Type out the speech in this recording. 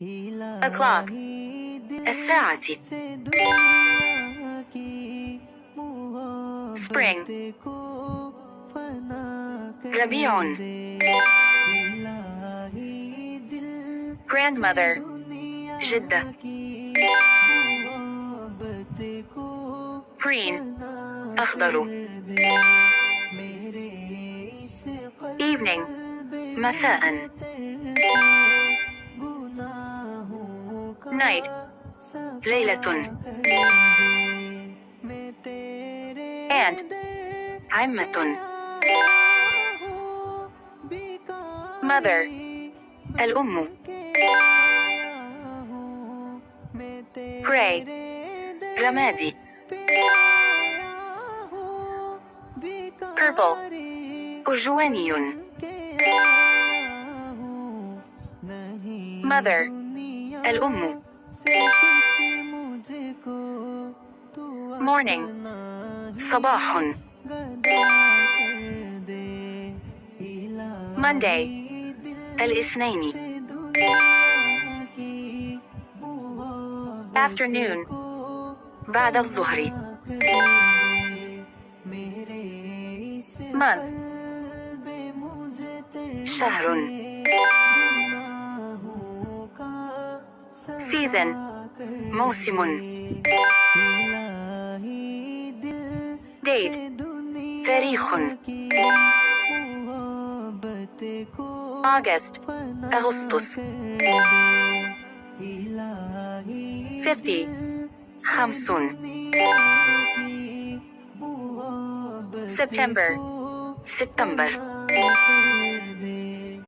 o'clock الساعة spring ربيع grandmother جدة green أخضر evening مساء night ليلة aunt عمة mother الأم gray رمادي purple أرجواني mother الأم morning صباح Monday الاثنين afternoon بعد الظهر month شهر season موسم date تاريخ August أغسطس 50 خمسون September سبتمبر